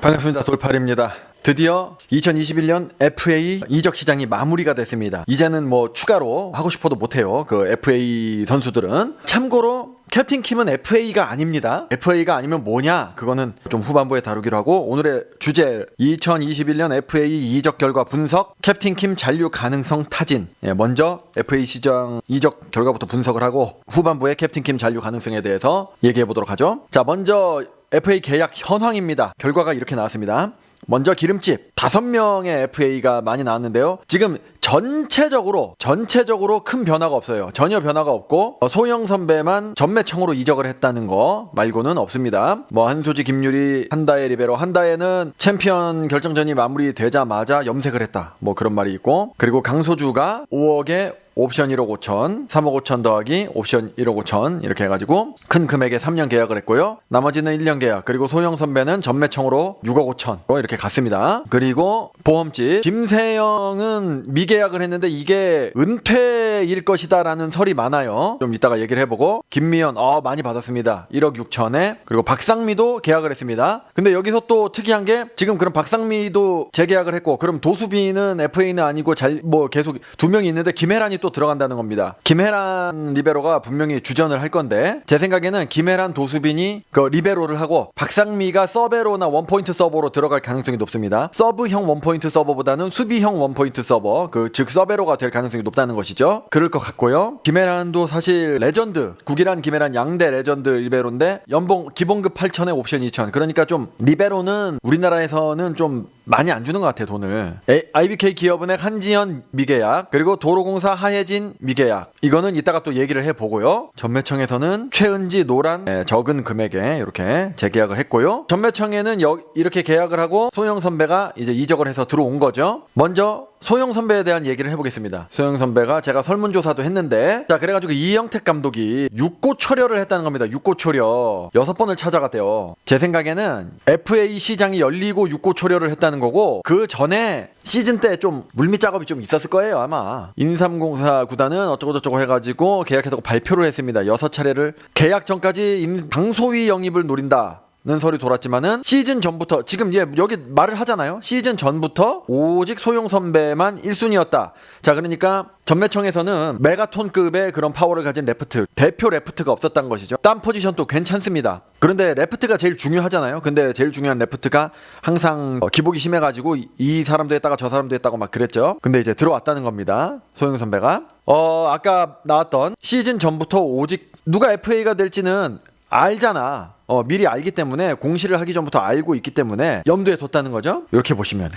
반갑습니다. 돌팔입니다. 드디어 2021년 FA 이적 시장이 마무리가 됐습니다. 이제는 뭐 추가로 하고 싶어도 못해요. 그 FA 선수들은. 참고로 캡틴 킴은 FA가 아닙니다. FA가 아니면 뭐냐? 그거는 좀 후반부에 다루기로 하고, 오늘의 주제 2021년 FA 이적 결과 분석, 캡틴 킴 잔류 가능성 타진. 먼저 FA 시장 이적 결과부터 분석을 하고 후반부에 캡틴 킴 잔류 가능성에 대해서 얘기해 보도록 하죠. 자, 먼저 FA 계약 현황입니다. 결과가 이렇게 나왔습니다. 먼저 기름집 5명의 FA가 많이 나왔는데요. 지금 전체적으로 큰 변화가 없어요. 전혀 변화가 없고 소영 선배만 전매청으로 이적을 했다는 거 말고는 없습니다. 뭐 한소지, 김유리, 한다혜 리베로. 한다혜는 챔피언 결정전이 마무리되자마자 염색을 했다, 뭐 그런 말이 있고, 그리고 강소주가 5억에 옵션 1억 5천, 3억 5천 더하기 옵션 1억 5천 이렇게 해가지고 큰 금액의 3년 계약을 했고요. 나머지는 1년 계약. 그리고 소영 선배는 전매청으로 6억 5천으로 이렇게 갔습니다. 그리고 보험집 김세영은 미계약을 했는데 이게 은퇴일 것이다 라는 설이 많아요. 좀 이따가 얘기를 해보고, 김미연 많이 받았습니다. 1억 6천에. 그리고 박상미도 계약을 했습니다. 근데 여기서 또 특이한 게, 지금 그럼 박상미도 재계약을 했고, 그럼 도수비는 FA는 아니고 뭐 계속 두 명이 있는데 김혜란이 또 들어간다는 겁니다. 김혜란 리베로가 분명히 주전을 할 건데, 제 생각에는 김혜란, 도수빈이 그 리베로를 하고 박상미가 서베로나 원포인트 서버로 들어갈 가능성이 높습니다. 서브형 원포인트 서버보다는 수비형 원포인트 서버, 즉 서베로가 될 가능성이 높다는 것이죠. 그럴 것 같고요. 김혜란도 사실 레전드, 국이란 김혜란 양대 레전드 리베로인데 연봉 기본급 8천에 옵션 2천. 그러니까 좀 리베로는 우리나라에서는 좀 많이 안 주는 것 같아요, 돈을. IBK 기업은행 한지연 미계약, 그리고 도로공사 하혜진 미계약. 이거는 이따가 또 얘기를 해보고요. 전매청에서는 최은지, 노란 적은 금액에 이렇게 재계약을 했고요. 전매청에는 이렇게 계약을 하고 소영 선배가 이제 이적을 해서 들어온 거죠. 먼저 소영 선배에 대한 얘기를 해보겠습니다. 소영 선배가 제가 설문조사도 했는데, 자, 그래가지고 이영택 감독이 6고 초려를 했다는 겁니다. 6고 초려 6번을 찾아갔대요. 제 생각에는 FA 시장이 열리고 6고 초려를 했다는 거고, 그 전에 시즌 때 좀 물밑 작업이 좀 있었을 거예요, 아마. 인삼공사 구단은 어쩌고저쩌고 해가지고 계약했다고 발표를 했습니다. 6차례를. 계약 전까지 강소희 영입을 노린다 는 설이 돌았지만은 시즌 전부터, 지금 여기 말을 하잖아요. 시즌 전부터 오직 소영 선배만 1순위였다. 자, 그러니까 전매청에서는 메가톤급의 그런 파워를 가진 레프트, 대표 레프트가 없었던 것이죠. 딴 포지션도 괜찮습니다. 그런데 레프트가 제일 중요하잖아요. 근데 제일 중요한 레프트가 항상 기복이 심해가지고 이 사람도 했다가 저 사람도 했다고 막 그랬죠. 근데 이제 들어왔다는 겁니다, 소영 선배가. 아까 나왔던 시즌 전부터 오직 누가 FA가 될지는 알잖아. 미리 알기 때문에, 공시를 하기 전부터 알고 있기 때문에 염두에 뒀다는 거죠. 이렇게 보시면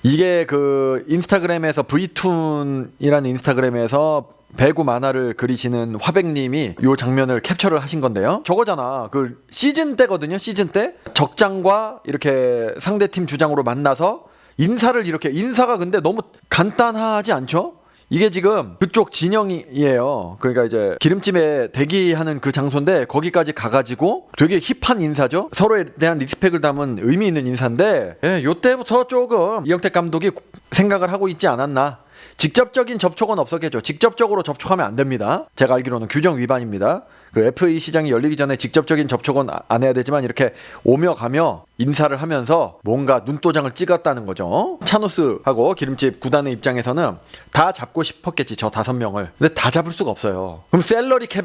이게 그 인스타그램에서 V툰이라는 인스타그램에서 배구 만화를 그리시는 화백님이 이 장면을 캡처를 하신 건데요. 저거잖아. 그 시즌 때거든요. 시즌 때 적장과 이렇게 상대팀 주장으로 만나서 인사가 근데 너무 간단하지 않죠? 이게 지금 그쪽 진영이에요. 그러니까 이제 기름집에 대기하는 그 장소인데, 거기까지 가가지고 되게 힙한 인사죠. 서로에 대한 리스펙을 담은 의미 있는 인사인데, 요때부터 조금 이영택 감독이 생각을 하고 있지 않았나. 직접적인 접촉은 없었겠죠. 직접적으로 접촉하면 안 됩니다. 제가 알기로는 규정 위반입니다. 그 FA 시장이 열리기 전에 직접적인 접촉은 안 해야 되지만, 이렇게 오며 가며 인사를 하면서 뭔가 눈도장을 찍었다는 거죠. 차노스하고 기름집 구단의 입장에서는 다 잡고 싶었겠지, 저 5명을. 근데 다 잡을 수가 없어요. 그럼 샐러리 캡에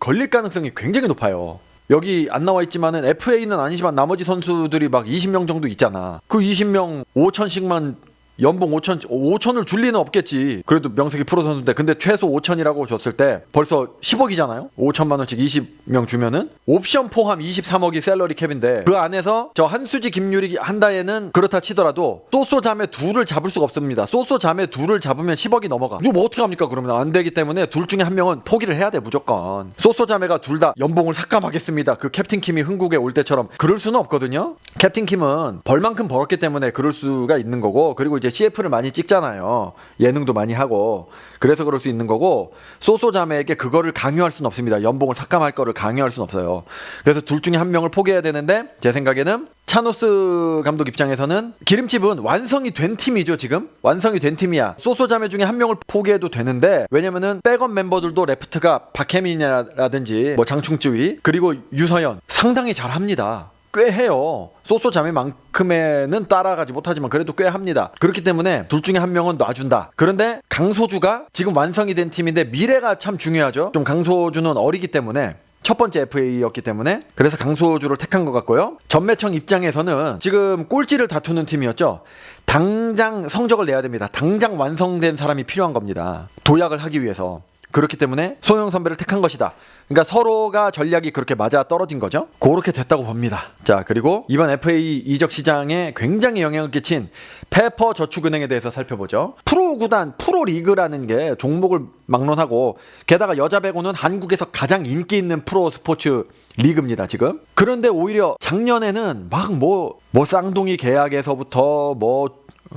걸릴 가능성이 굉장히 높아요. 여기 안 나와 있지만은 FA는 아니지만 나머지 선수들이 막 20명 정도 있잖아. 그 20명 5천씩만 연봉 5천을 줄 리는 없겠지. 그래도 명색이 프로 선수인데. 근데 최소 5천이라고 줬을 때 벌써 10억이잖아요. 5천만 원씩 20명 주면은 옵션 포함 23억이 샐러리 캡인데, 그 안에서 저 한수지, 김유리, 한다혜는 그렇다 치더라도 소소 자매 둘을 잡을 수가 없습니다. 소소 자매 둘을 잡으면 10억이 넘어가. 이거 뭐 어떻게 합니까? 그러면 안 되기 때문에 둘 중에 한 명은 포기를 해야 돼, 무조건. 소소 자매가 둘 다 연봉을 삭감하겠습니다, 그 캡틴 킴이 흥국에 올 때처럼. 그럴 수는 없거든요. 캡틴 킴은 벌만큼 벌었기 때문에 그럴 수가 있는 거고, 그리고 이제 CF를 많이 찍잖아요. 예능도 많이 하고. 그래서 그럴 수 있는 거고, 소소 자매에게 그거를 강요할 수는 없습니다. 연봉을 삭감할 거를 강요할 수는 없어요. 그래서 둘 중에 한 명을 포기해야 되는데, 제 생각에는 차노스 감독 입장에서는 기름집은 완성이 된 팀이죠. 지금 완성이 된 팀이야. 소소 자매 중에 한 명을 포기해도 되는데, 왜냐면은 백업 멤버들도 레프트가 박혜민이라든지 뭐 장충쯔위 그리고 유서연 상당히 잘합니다. 꽤 해요. 소소 자매만큼에는 따라가지 못하지만 그래도 꽤 합니다. 그렇기 때문에 둘 중에 한 명은 놔준다. 그런데 강소주가 지금 완성이 된 팀인데 미래가 참 중요하죠. 좀 강소주는 어리기 때문에 첫 번째 FA였기 때문에 그래서 강소주를 택한 것 같고요. 전매청 입장에서는 지금 꼴찌를 다투는 팀이었죠. 당장 성적을 내야 됩니다. 당장 완성된 사람이 필요한 겁니다. 도약을 하기 위해서. 그렇기 때문에 소영 선배를 택한 것이다. 그러니까 서로가 전략이 그렇게 맞아 떨어진 거죠. 그렇게 됐다고 봅니다. 자, 그리고 이번 FA 이적 시장에 굉장히 영향을 끼친 페퍼 저축은행에 대해서 살펴보죠. 프로구단, 프로리그라는 게 종목을 막론하고 게다가 여자 배구는 한국에서 가장 인기 있는 프로 스포츠 리그입니다, 지금. 그런데 오히려 작년에는 막 뭐 쌍둥이 계약에서부터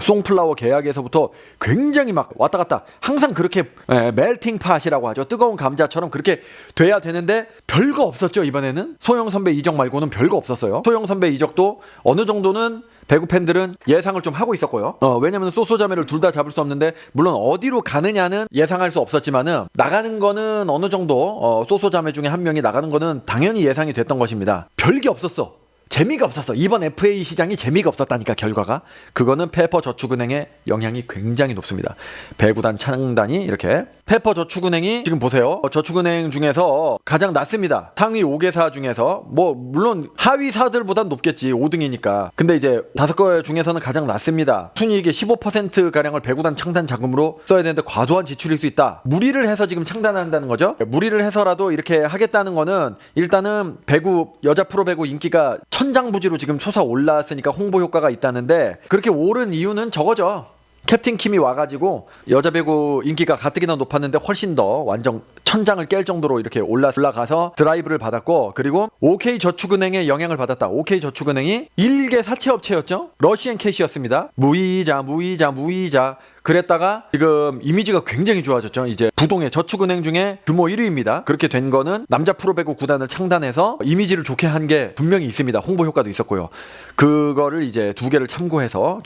송플라워 계약에서부터 굉장히 막 왔다 갔다 항상 그렇게 멜팅 팟이라고 하죠. 뜨거운 감자처럼 그렇게 돼야 되는데 별거 없었죠. 이번에는 소영 선배 이적 말고는 별거 없었어요. 소영 선배 이적도 어느 정도는 배구 팬들은 예상을 좀 하고 있었고요. 왜냐면 소소자매를 둘 다 잡을 수 없는데 물론 어디로 가느냐는 예상할 수 없었지만은 나가는 거는 어느 정도 소소자매 중에 한 명이 나가는 거는 당연히 예상이 됐던 것입니다. 별게 없었어. 재미가 없었어. 이번 FA 시장이 재미가 없었다니까. 결과가 그거는 페퍼 저축은행의 영향이 굉장히 높습니다. 배구단 창단이 이렇게 페퍼 저축은행이 지금 보세요. 저축은행 중에서 가장 낮습니다. 상위 5개사 중에서 물론 하위사들보단 높겠지. 5등이니까. 근데 이제 5개 중에서는 가장 낮습니다. 순이익의 15%가량을 배구단 창단 자금으로 써야 되는데 과도한 지출일 수 있다. 무리를 해서 지금 창단한다는 거죠. 무리를 해서라도 이렇게 하겠다는 거는 일단은 배구 여자 프로배구 인기가 천장부지로 지금 솟아올랐으니까 홍보 효과가 있다는데 그렇게 오른 이유는 저거죠. 캡틴 킴이 와가지고 여자 배구 인기가 가뜩이나 높았는데 훨씬 더 완전 천장을 깰 정도로 이렇게 올라가서 드라이브를 받았고 그리고 OK저축은행의 영향을 받았다. OK저축은행이 일개 사채업체였죠. 러시앤캐시였습니다. 무이자 그랬다가 지금 이미지가 굉장히 좋아졌죠. 이제 부동의 저축은행 중에 규모 1위입니다. 그렇게 된 거는 남자 프로배구 구단을 창단해서 이미지를 좋게 한 게 분명히 있습니다. 홍보 효과도 있었고요. 그거를 이제 두 개를 참고해서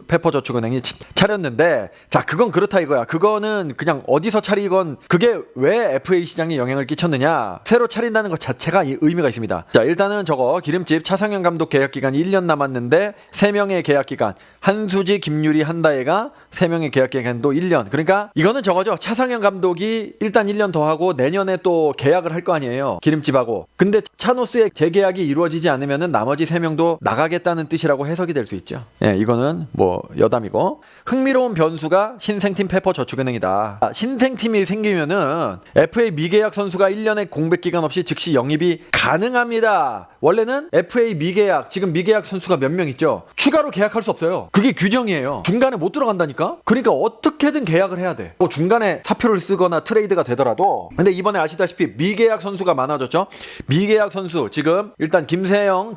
페퍼 저축은행이 차렸는데 자, 그건 그렇다 이거야. 그거는 그냥 어디서 차리건 그게 왜 FA 시장에 영향을 끼쳤느냐. 새로 차린다는 것 자체가 의미가 있습니다. 자, 일단은 저거 기름집 차상현 감독 계약 기간이 1년 남았는데 3명의 계약 기간 한수지, 김유리, 한다혜가 3명의 계약 기간도 1년. 그러니까 이거는 저거죠. 차상현 감독이 일단 1년 더 하고 내년에 또 계약을 할 거 아니에요. 기름집하고. 근데 차노스의 재계약이 이루어지지 않으면은 나머지 3명도 나가겠다는 뜻이라고 해석이 될 수 있죠. 예, 이거는 여담이고. 흥미로운 변수가 신생팀 페퍼 저축은행이다. 신생팀이 생기면은 FA 미계약 선수가 1년의 공백 기간 없이 즉시 영입이 가능합니다. 원래는 FA 미계약, 지금 미계약 선수가 몇 명 있죠. 추가로 계약할 수 없어요. 그게 규정이에요. 중간에 못 들어간다니까. 그러니까 어떻게든 계약을 해야 돼. 중간에 사표를 쓰거나 트레이드가 되더라도. 근데 이번에 아시다시피 미계약 선수가 많아졌죠. 미계약 선수 지금 일단 김세영은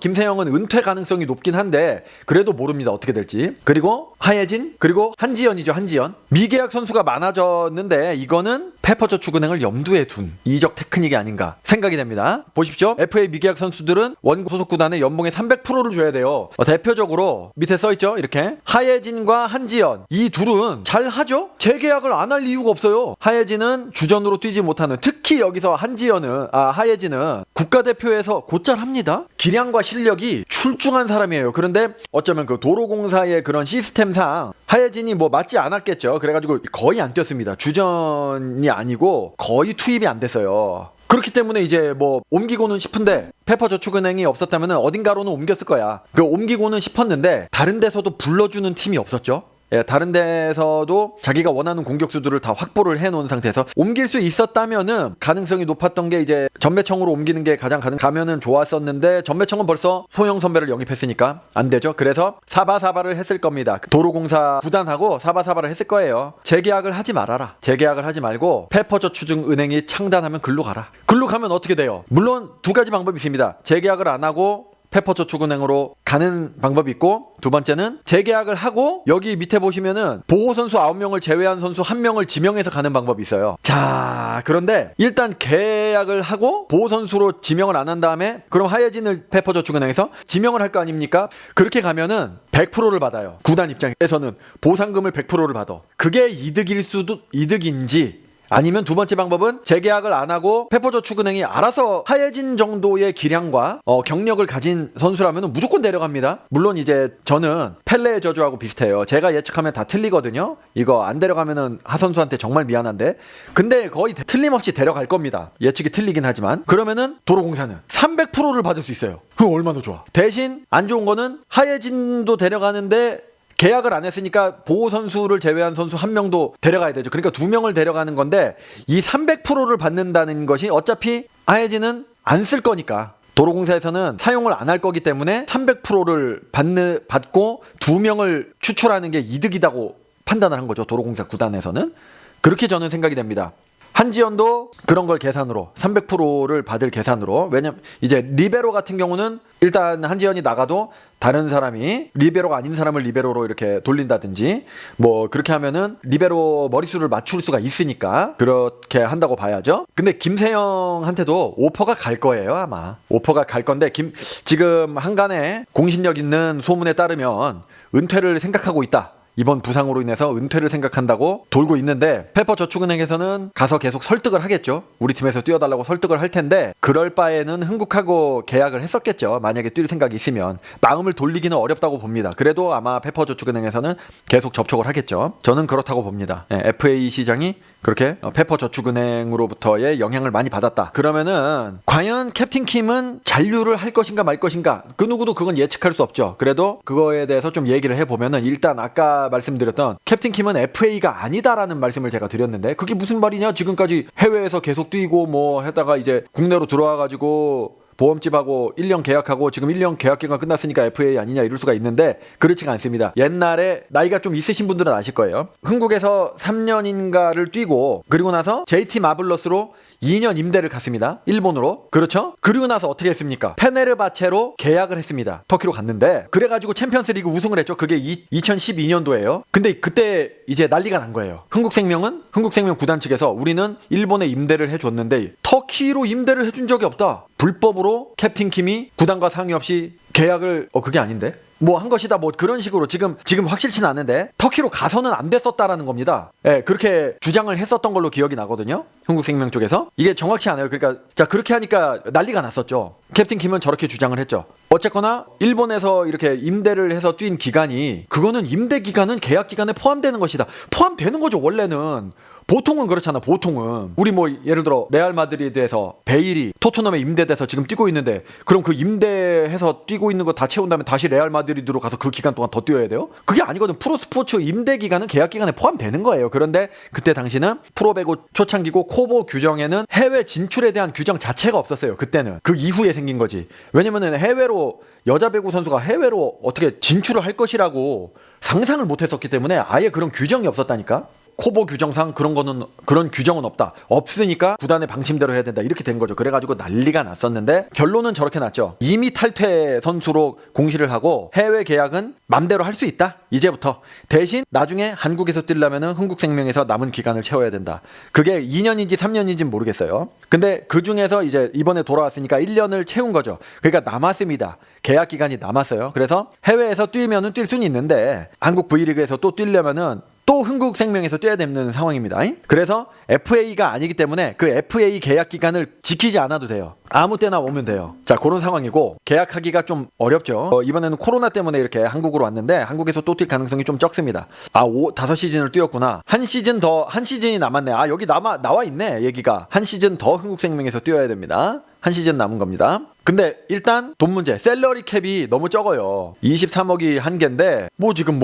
은퇴 가능성이 높긴 한데 그래도 모릅니다. 어떻게 될지. 그리고 하예진, 그리고 한지연이죠. 한지연. 미계약 선수가 많아졌는데 이거는 페퍼저축은행을 염두에 둔 이적 테크닉이 아닌가 생각이 됩니다. 보십시오. FA 미계약 선수들은 원 소속 구단의 연봉의 300%를 줘야 돼요. 대표적으로 밑에 써있죠. 이렇게 하예진과 한지연, 이 둘은 잘 하죠. 재계약을 안 할 이유가 없어요. 하예진은 주전으로 뛰지 못하는, 특히 여기서 하예진은 국가대표에서 곧잘 합니다. 기량과 실력이 출중한 사람이에요. 그런데 어쩌면 그 도로공사의 그런 시스템상 하예진이 맞지 않았겠죠. 그래가지고 거의 안 뛰었습니다. 주전이 아니고 거의 투입이 안 됐어요. 그렇기 때문에 이제 옮기고는 싶은데 페퍼저축은행이 없었다면 어딘가로는 옮겼을 거야. 옮기고는 싶었는데 다른 데서도 불러주는 팀이 없었죠. 예, 다른 데서도 자기가 원하는 공격수들을 다 확보를 해놓은 상태에서 옮길 수 있었다면은 가능성이 높았던 게 이제 전매청으로 옮기는 게 가면은 좋았었는데 전매청은 벌써 소영 선배를 영입했으니까 안 되죠. 그래서 사바사바를 했을 겁니다. 도로공사 구단하고 사바사바를 했을 거예요. 재계약을 하지 말아라. 재계약을 하지 말고 페퍼저축은행이 창단하면 글로 가라. 글로 가면 어떻게 돼요? 물론 두 가지 방법이 있습니다. 재계약을 안 하고 페퍼저축은행으로 가는 방법이 있고, 두 번째는 재계약을 하고 여기 밑에 보시면은 보호선수 9명을 제외한 선수 1명을 지명해서 가는 방법이 있어요. 자, 그런데 일단 계약을 하고 보호선수로 지명을 안 한 다음에 그럼 하예진을 페퍼저축은행에서 지명을 할 거 아닙니까? 그렇게 가면은 100%를 받아요. 구단 입장에서는 보상금을 100%를 받아. 그게 이득인지 아니면 두 번째 방법은 재계약을 안 하고 페퍼저축은행이 알아서 하예진 정도의 기량과 경력을 가진 선수라면 무조건 데려갑니다. 물론 이제 저는 펠레의 저주하고 비슷해요. 제가 예측하면 다 틀리거든요. 이거 안 데려가면은 하 선수한테 정말 미안한데, 근데 거의 틀림없이 데려갈 겁니다. 예측이 틀리긴 하지만. 그러면은 도로공사는 300%를 받을 수 있어요. 그거 얼마나 좋아. 대신 안 좋은 거는 하예진도 데려가는데 계약을 안 했으니까 보호 선수를 제외한 선수 한 명도 데려가야 되죠. 그러니까 두 명을 데려가는 건데, 이 300%를 받는다는 것이 어차피 하예진은 안 쓸 거니까 도로공사에서는 사용을 안 할 거기 때문에 300%를 받고 두 명을 추출하는 게 이득이라고 판단을 한 거죠. 도로공사 구단에서는. 그렇게 저는 생각이 됩니다. 한지연도 그런 걸 계산으로 300%를 받을 계산으로, 왜냐면 이제 리베로 같은 경우는 일단 한지연이 나가도 다른 사람이 리베로가 아닌 사람을 리베로로 이렇게 돌린다든지 뭐 그렇게 하면은 리베로 머릿수를 맞출 수가 있으니까 그렇게 한다고 봐야죠. 근데 김세영한테도 오퍼가 갈 거예요. 아마 오퍼가 갈 건데, 지금 한간에 공신력 있는 소문에 따르면 은퇴를 생각하고 있다. 이번 부상으로 인해서 은퇴를 생각한다고 돌고 있는데, 페퍼저축은행에서는 가서 계속 설득을 하겠죠. 우리 팀에서 뛰어달라고 설득을 할 텐데, 그럴 바에는 흥국하고 계약을 했었겠죠. 만약에 뛸 생각이 있으면. 마음을 돌리기는 어렵다고 봅니다. 그래도 아마 페퍼저축은행에서는 계속 접촉을 하겠죠. 저는 그렇다고 봅니다. FA 시장이 그렇게 페퍼저축은행으로부터의 영향을 많이 받았다. 그러면은 과연 캡틴 킴은 잔류를 할 것인가 말 것인가, 그 누구도 그건 예측할 수 없죠. 그래도 그거에 대해서 좀 얘기를 해보면은, 일단 아까 말씀드렸던 캡틴 킴은 FA가 아니다라는 말씀을 제가 드렸는데, 그게 무슨 말이냐, 지금까지 해외에서 계속 뛰고 뭐 하다가 이제 국내로 들어와가지고 보험집하고 1년 계약하고 지금 1년 계약 기간 끝났으니까 FA 아니냐 이럴 수가 있는데, 그렇지가 않습니다. 옛날에 나이가 좀 있으신 분들은 아실 거예요. 흥국에서 3년인가를 뛰고 그리고 나서 JT 마블러스로 2년 임대를 갔습니다. 일본으로. 그렇죠? 그리고 나서 어떻게 했습니까? 페네르바체로 계약을 했습니다. 터키로 갔는데, 그래가지고 챔피언스리그 우승을 했죠. 그게 2012년도예요. 근데 그때 이제 난리가 난 거예요. 흥국생명 구단 측에서 우리는 일본에 임대를 해줬는데 터키로 임대를 해준 적이 없다. 불법으로 캡틴 킴이 구단과 상의 없이 계약을 그게 아닌데 뭐 한 것이다, 뭐 그런 식으로 지금 확실치는 않은데 터키로 가서는 안 됐었다라는 겁니다. 예, 그렇게 주장을 했었던 걸로 기억이 나거든요. 흥국생명 쪽에서. 이게 정확치 않아요. 그러니까 자, 그렇게 하니까 난리가 났었죠. 캡틴 킴은 저렇게 주장을 했죠. 어쨌거나 일본에서 이렇게 임대를 해서 뛴 기간이, 그거는 임대 기간은 계약 기간에 포함되는 것이다. 포함되는 거죠, 원래는. 보통은 그렇잖아. 보통은 우리 뭐 예를 들어 레알 마드리드에서 베일이 토트넘에 임대돼서 지금 뛰고 있는데, 그럼 그 임대해서 뛰고 있는 거 다 채운 다음에 다시 레알 마드리드로 가서 그 기간 동안 더 뛰어야 돼요? 그게 아니거든. 프로스포츠 임대 기간은 계약 기간에 포함되는 거예요. 그런데 그때 당시는 프로배구 초창기고 코보 규정에는 해외 진출에 대한 규정 자체가 없었어요. 그때는. 그 이후에 생긴 거지. 왜냐면은 해외로, 여자 배구 선수가 해외로 어떻게 진출을 할 것이라고 상상을 못 했었기 때문에 아예 그런 규정이 없었다니까. 코보 규정상 그런 규정은 없다. 없으니까 구단의 방침대로 해야 된다. 이렇게 된 거죠. 그래가지고 난리가 났었는데, 결론은 저렇게 났죠. 이미 탈퇴 선수로 공시를 하고 해외 계약은 맘대로 할 수 있다. 이제부터. 대신 나중에 한국에서 뛰려면은 흥국생명에서 남은 기간을 채워야 된다. 그게 2년인지 3년인지는 모르겠어요. 근데 그 중에서 이제 이번에 돌아왔으니까 1년을 채운 거죠. 그러니까 남았습니다. 계약 기간이 남았어요. 그래서 해외에서 뛰면은 뛸 수는 있는데 한국 V리그에서 또 뛰려면은 또 흥국생명에서 뛰어야 되는 상황입니다. 그래서 FA가 아니기 때문에 그 FA 계약 기간을 지키지 않아도 돼요. 아무 때나 오면 돼요. 자, 그런 상황이고 계약하기가 좀 어렵죠. 이번에는 코로나 때문에 이렇게 한국으로 왔는데 한국에서 또 뛸 가능성이 좀 적습니다. 5시즌을 뛰었구나. 한 시즌이 남았네. 여기 나와 있네, 얘기가. 한 시즌 더 흥국생명에서 뛰어야 됩니다. 한 시즌 남은 겁니다. 근데 일단 돈 문제, 셀러리 캡이 너무 적어요. 23억이 한계인데 지금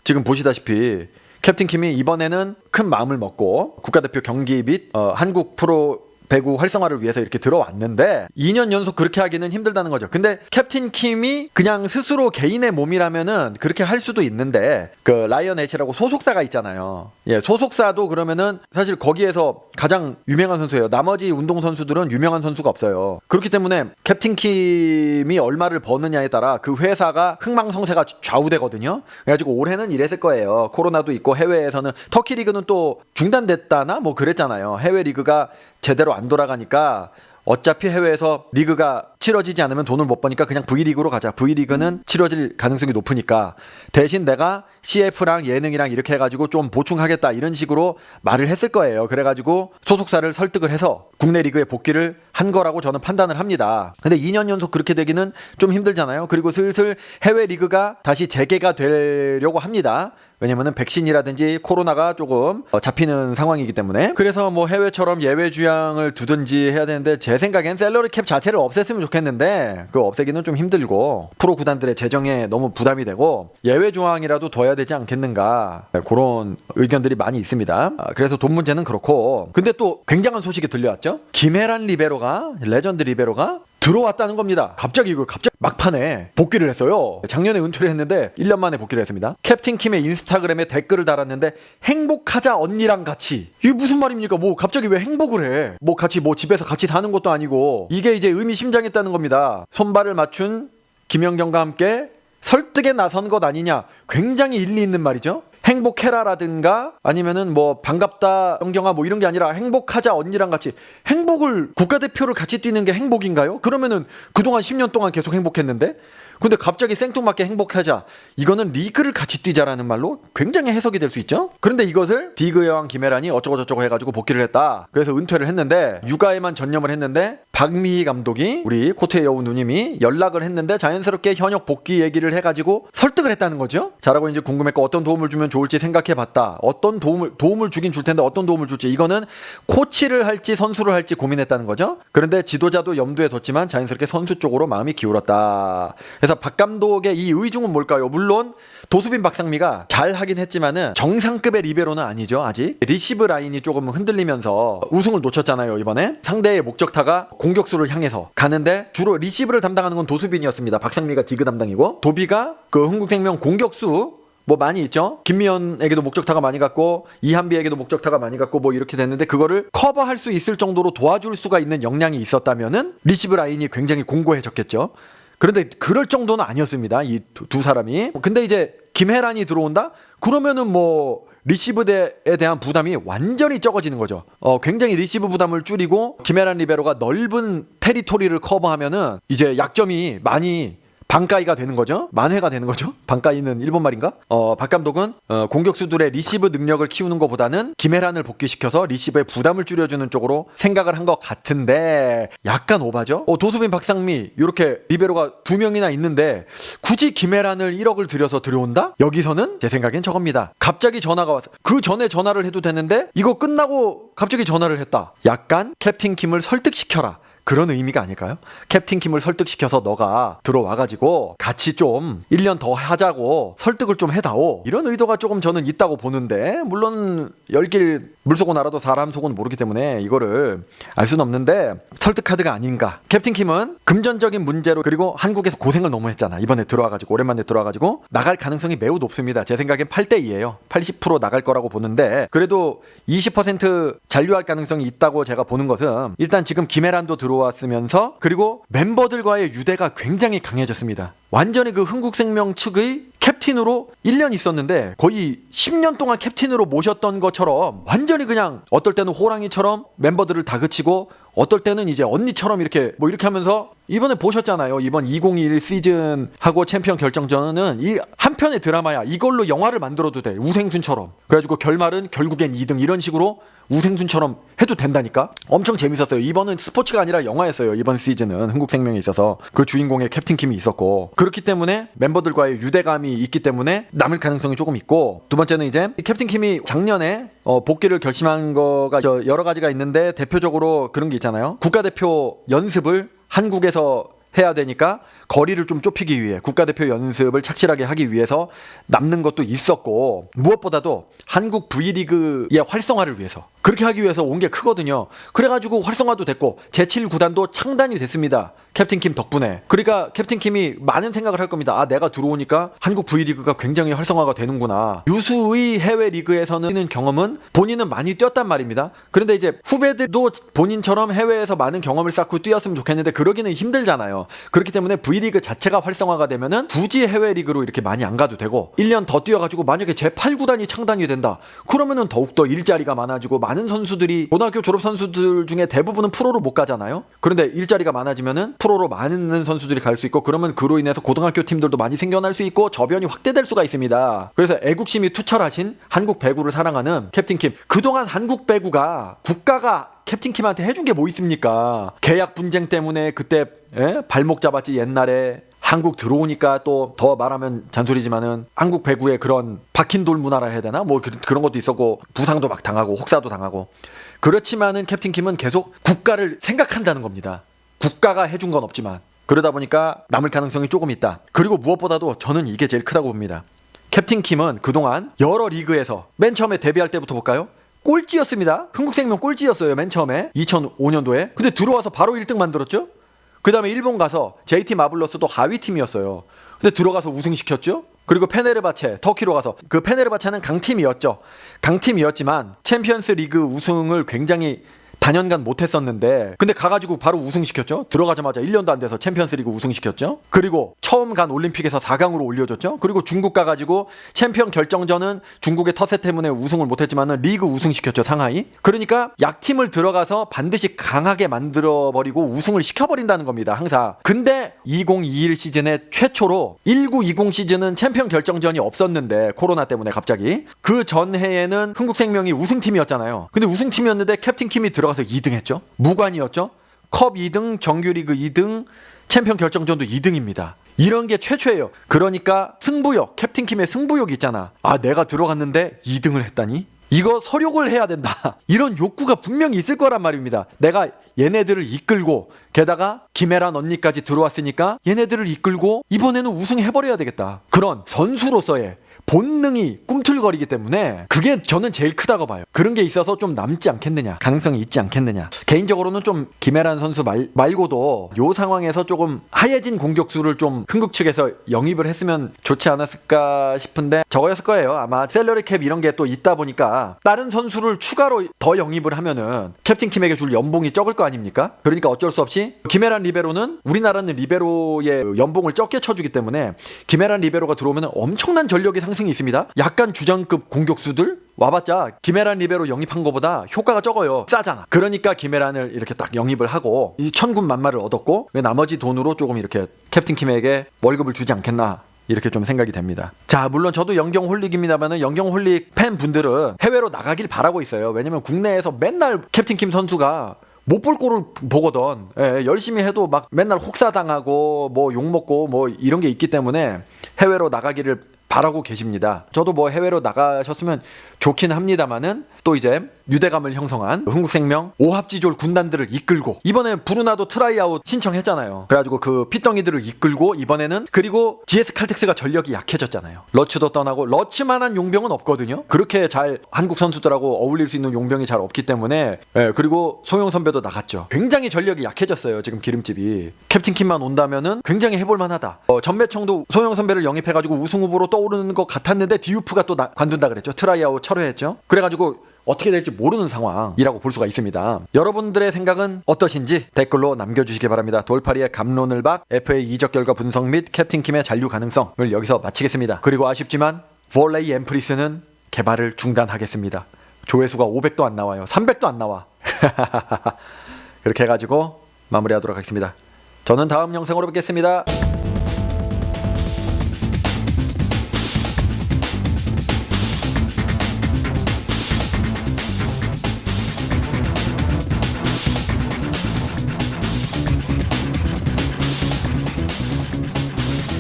지금 보시다시피 캡틴 킴이 이번에는 큰 마음을 먹고 국가대표 경기 및 한국 프로 배구 활성화를 위해서 이렇게 들어왔는데 2년 연속 그렇게 하기는 힘들다는 거죠. 근데 캡틴 킴이 그냥 스스로 개인의 몸이라면은 그렇게 할 수도 있는데, 그 라이언 H라고 소속사가 있잖아요. 예, 소속사도 그러면은 사실 거기에서 가장 유명한 선수예요. 나머지 운동 선수들은 유명한 선수가 없어요. 그렇기 때문에 캡틴 킴이 얼마를 버느냐에 따라 그 회사가 흥망성쇠가 좌우되거든요. 그래가지고 올해는 이랬을 거예요. 코로나도 있고 해외에서는 터키 리그는 또 중단됐다나 뭐 그랬잖아요. 해외 리그가 제대로 안 돌아가니까 어차피 해외에서 리그가 치러지지 않으면 돈을 못 버니까 그냥 V리그로 가자. V리그는 치러질 가능성이 높으니까 대신 내가 CF랑 예능이랑 이렇게 해가지고 좀 보충하겠다 이런 식으로 말을 했을 거예요. 그래가지고 소속사를 설득을 해서 국내 리그에 복귀를 한 거라고 저는 판단을 합니다. 근데 2년 연속 그렇게 되기는 좀 힘들잖아요. 그리고 슬슬 해외 리그가 다시 재개가 되려고 합니다. 왜냐면은 백신이라든지 코로나가 조금 잡히는 상황이기 때문에. 그래서 뭐 해외처럼 예외 주양을 두든지 해야 되는데 제 생각엔 셀러리 캡 자체를 없앴으면 좋겠는데 그 없애기는 좀 힘들고 프로 구단들의 재정에 너무 부담이 되고 예외 조항이라도 둬야 되지 않겠는가, 그런 의견들이 많이 있습니다. 그래서 돈 문제는 그렇고, 근데 또 굉장한 소식이 들려왔죠. 김혜란 리베로가, 레전드 리베로가 들어왔다는 겁니다. 갑자기 막판에 복귀를 했어요. 작년에 은퇴를 했는데 1년 만에 복귀를 했습니다. 캡틴 킴의 인스타그램에 댓글을 달았는데 행복하자 언니랑 같이. 이게 무슨 말입니까? 뭐 갑자기 왜 행복을 해? 뭐 같이 뭐 집에서 같이 사는 것도 아니고. 이게 이제 의미심장했다는 겁니다. 손발을 맞춘 김연경과 함께 설득에 나선 것 아니냐. 굉장히 일리 있는 말이죠. 행복해라라든가 아니면은 뭐 반갑다 영경아 뭐 이런 게 아니라 행복하자 언니랑 같이. 행복을, 국가대표를 같이 뛰는 게 행복인가요? 그러면은 그동안 10년 동안 계속 행복했는데, 근데 갑자기 생뚱맞게 행복하자, 이거는 리그를 같이 뛰자라는 말로 굉장히 해석이 될 수 있죠. 그런데 이것을 디그 여왕 김혜란이 어쩌고저쩌고 해가지고 복귀를 했다. 그래서 은퇴를 했는데 육아에만 전념을 했는데 박미희 감독이, 우리 코트의 여우 누님이 연락을 했는데 자연스럽게 현역 복귀 얘기를 해가지고 설득을 했다는 거죠. 자라고 이제 궁금했고 어떤 도움을 주면 좋을지 생각해봤다. 어떤 도움을 주긴 줄 텐데 어떤 도움을 줄지, 이거는 코치를 할지 선수를 할지 고민했다는 거죠. 그런데 지도자도 염두에 뒀지만 자연스럽게 선수 쪽으로 마음이 기울었다. 그래서 박 감독의 이 의중은 뭘까요? 물론 도수빈 박상미가 잘 하긴 했지만은 정상급의 리베로는 아니죠. 아직 리시브 라인이 조금 흔들리면서 우승을 놓쳤잖아요. 이번에 상대의 목적타가 공격수를 향해서 가는데 주로 리시브를 담당하는 건 도수빈이었습니다. 박상미가 디그 담당이고, 도비가 그 흥국생명 공격수 뭐 많이 있죠. 김미연에게도 목적타가 많이 갔고 이한비에게도 목적타가 많이 갔고 뭐 이렇게 됐는데, 그거를 커버할 수 있을 정도로 도와줄 수가 있는 역량이 있었다면은 리시브 라인이 굉장히 공고해졌겠죠. 그런데 그럴 정도는 아니었습니다. 이 두 사람이. 근데 이제 김혜란이 들어온다? 그러면은 뭐 리시브에 대한 부담이 완전히 적어지는 거죠. 굉장히 리시브 부담을 줄이고 김혜란 리베로가 넓은 테리토리를 커버하면은 이제 약점이 많이 반가이가 되는 거죠. 만회가 되는 거죠. 반가이는 일본 말인가? 박 감독은 공격수들의 리시브 능력을 키우는 것보다는 김혜란을 복귀시켜서 리시브의 부담을 줄여주는 쪽으로 생각을 한 것 같은데 약간 오바죠. 도수빈, 박상미 이렇게 리베로가 2명이나 있는데 굳이 김혜란을 1억을 들여서 들여온다? 여기서는 제 생각엔 저겁니다. 갑자기 전화가 와서, 그 전에 전화를 해도 되는데 이거 끝나고 갑자기 전화를 했다. 약간 캡틴 킴을 설득시켜라, 그런 의미가 아닐까요? 캡틴 킴을 설득시켜서 너가 들어와가지고 같이 좀 1년 더 하자고 설득을 좀 해다오, 이런 의도가 조금 저는 있다고 보는데, 물론 열길 물속은 알아도 사람 속은 모르기 때문에 이거를 알 수는 없는데 설득 카드가 아닌가. 캡틴 킴은 금전적인 문제로, 그리고 한국에서 고생을 너무 했잖아. 이번에 들어와가지고, 오랜만에 들어와가지고 나갈 가능성이 매우 높습니다. 제 생각엔 8대2예요 80% 나갈 거라고 보는데, 그래도 20% 잔류할 가능성이 있다고 제가 보는 것은, 일단 지금 김혜란도 들어왔으면서 그리고 멤버들과의 유대가 굉장히 강해졌습니다. 완전히 그 흥국생명 측의 캡틴으로 1년 있었는데 거의 10년 동안 캡틴으로 모셨던 것처럼 완전히 그냥 어떨 때는 호랑이처럼 멤버들을 다그치고 어떨 때는 이제 언니처럼 이렇게 뭐 이렇게 하면서, 이번에 보셨잖아요. 이번 2021 시즌하고 챔피언 결정전은 이 한 편의 드라마야. 이걸로 영화를 만들어도 돼. 우생순처럼. 그래가지고 결말은 결국엔 2등 이런 식으로 우생순처럼 해도 된다니까. 엄청 재밌었어요. 이번은 스포츠가 아니라 영화였어요. 이번 시즌은 흥국생명에 있어서 그 주인공의 캡틴 킴이 있었고, 그렇기 때문에 멤버들과의 유대감이 있기 때문에 남을 가능성이 조금 있고, 두 번째는 이제 캡틴 킴이 작년에 복귀를 결심한 거가 여러 가지가 있는데, 대표적으로 그런 게 있잖아요. 국가대표 연습을 한국에서 해야 되니까 거리를 좀 좁히기 위해 국가대표 연습을 착실하게 하기 위해서 남는 것도 있었고, 무엇보다도 한국 V리그의 활성화를 위해서 그렇게 하기 위해서 온 게 크거든요. 그래가지고 활성화도 됐고 제7구단도 창단이 됐습니다. 캡틴 킴 덕분에. 그러니까 캡틴 킴이 많은 생각을 할 겁니다. 아, 내가 들어오니까 한국 V리그가 굉장히 활성화가 되는구나. 유수의 해외 리그에서는 뛰는 경험은 본인은 많이 뛰었단 말입니다. 그런데 이제 후배들도 본인처럼 해외에서 많은 경험을 쌓고 뛰었으면 좋겠는데 그러기는 힘들잖아요. 그렇기 때문에 V리그 자체가 활성화가 되면은 굳이 해외 리그로 이렇게 많이 안 가도 되고, 1년 더 뛰어가지고 만약에 제8구단이 창단이 된다. 그러면은 더욱더 일자리가 많아지고 많은 선수들이 고등학교 졸업 선수들 중에 대부분은 프로로 못 가잖아요. 그런데 일자리가 많아지면은 프로로 많은 선수들이 갈 수 있고, 그러면 그로 인해서 고등학교 팀들도 많이 생겨날 수 있고 저변이 확대될 수가 있습니다. 그래서 애국심이 투철하신 한국 배구를 사랑하는 캡틴 킴, 그동안 한국 배구가 국가가 캡틴 킴한테 해준 게 뭐 있습니까? 계약 분쟁 때문에 그때 발목 잡았지. 옛날에 한국 들어오니까 또 더 말하면 잔소리지만은 한국 배구의 그런 박힌 돌 문화라 해야 되나? 뭐 그런 것도 있었고 부상도 막 당하고 혹사도 당하고. 그렇지만은 캡틴 킴은 계속 국가를 생각한다는 겁니다. 국가가 해준 건 없지만. 그러다 보니까 남을 가능성이 조금 있다. 그리고 무엇보다도 저는 이게 제일 크다고 봅니다. 캡틴 킴은 그동안 여러 리그에서 맨 처음에 데뷔할 때부터 볼까요? 꼴찌였습니다. 흥국생명 꼴찌였어요. 맨 처음에 2005년도에. 근데 들어와서 바로 1등 만들었죠. 그 다음에 일본 가서 JT 마블러스도 하위팀이었어요. 근데 들어가서 우승시켰죠. 그리고 페네르바체, 터키로 가서, 그 페네르바체는 강팀이었죠. 강팀이었지만 챔피언스 리그 우승을 굉장히 단연간 못했었는데, 근데 가가지고 바로 우승시켰죠. 들어가자마자 1년도 안 돼서 챔피언스리그 우승시켰죠. 그리고 처음 간 올림픽에서 4강으로 올려줬죠. 그리고 중국 가가지고 챔피언 결정전은 중국의 터세 때문에 우승을 못했지만은 리그 우승시켰죠. 상하이. 그러니까 약팀을 들어가서 반드시 강하게 만들어버리고 우승을 시켜버린다는 겁니다. 항상. 근데 2021 시즌에 최초로 19-20 시즌은 챔피언 결정전이 없었는데 코로나 때문에 갑자기 그 전해에는 흥국생명이 우승팀이었잖아요. 근데 우승팀이었는데 캡틴 킴이 들어가서 2등 했죠. 무관이었죠. 컵 2등, 정규리그 2등, 챔피언 결정전도 2등입니다. 이런 게 최초예요. 그러니까 승부욕, 캡틴 킴의 승부욕 있잖아. 아, 내가 들어갔는데 2등을 했다니? 이거 서력을 해야 된다. 이런 욕구가 분명히 있을 거란 말입니다. 내가 얘네들을 이끌고, 게다가 김혜란 언니까지 들어왔으니까 얘네들을 이끌고 이번에는 우승해버려야 되겠다. 그런 선수로서의 본능이 꿈틀거리기 때문에 그게 저는 제일 크다고 봐요. 그런 게 있어서 좀 남지 않겠느냐, 가능성이 있지 않겠느냐. 개인적으로는 좀 김혜란 선수 말고도 요 상황에서 조금 하얘진 공격수를 좀 흥국 측에서 영입을 했으면 좋지 않았을까 싶은데 저거였을 거예요. 아마 셀러리 캡 이런 게 또 있다 보니까 다른 선수를 추가로 더 영입을 하면은 캡틴 킴에게 줄 연봉이 적을 거 아닙니까? 그러니까 어쩔 수 없이 김혜란 리베로는, 우리나라는 리베로의 연봉을 적게 쳐주기 때문에 김혜란 리베로가 들어오면 엄청난 전력이 상승이 있습니다. 약간 주전급 공격수들 와봤자 김혜란 리베로 영입한 거보다 효과가 적어요. 싸잖아. 그러니까 김혜란을 이렇게 딱 영입을 하고 이 천군만마를 얻었고, 왜 나머지 돈으로 조금 이렇게 캡틴 킴에게 월급을 주지 않겠나, 이렇게 좀 생각이 됩니다. 자, 물론 저도 영경홀릭입니다만은 영경홀릭 팬분들은 해외로 나가길 바라고 있어요. 왜냐면 국내에서 맨날 캡틴 킴 선수가 못 볼 꼴을 보거든. 예, 열심히 해도 막 맨날 혹사당하고 뭐 욕먹고 뭐 이런 게 있기 때문에 해외로 나가기를 바라고 계십니다. 저도 뭐 해외로 나가셨으면 좋긴 합니다만은 또 이제 유대감을 형성한 흥국생명 오합지졸 군단들을 이끌고, 이번에 브루나도 트라이아웃 신청했잖아요. 그래가지고 그 핏덩이들을 이끌고 이번에는, 그리고 GS 칼텍스가 전력이 약해졌잖아요. 러츠도 떠나고, 러츠만한 용병은 없거든요. 그렇게 잘 한국 선수들하고 어울릴 수 있는 용병이 잘 없기 때문에. 예, 그리고 소영 선배도 나갔죠. 굉장히 전력이 약해졌어요. 지금 기름집이. 캡틴 킴만 온다면은 굉장히 해볼만하다. 전매청도 소영 선배를 영입해가지고 우승 후보로 떠오르는 것 같았는데 디우프가 또 관둔다 그랬죠. 트라이아웃 철회했죠. 그래가지고 어떻게 될지 모르는 상황이라고 볼 수가 있습니다. 여러분들의 생각은 어떠신지 댓글로 남겨주시기 바랍니다. 돌파리의 감론을 박, FA 이적 결과 분석 및 캡틴 킴의 잔류 가능성을 여기서 마치겠습니다. 그리고 아쉽지만 볼레이 앰프리스는 개발을 중단하겠습니다. 조회수가 500도 안 나와요. 300도 안 나와. 그렇게 해가지고 마무리하도록 하겠습니다. 저는 다음 영상으로 뵙겠습니다.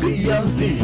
DMC.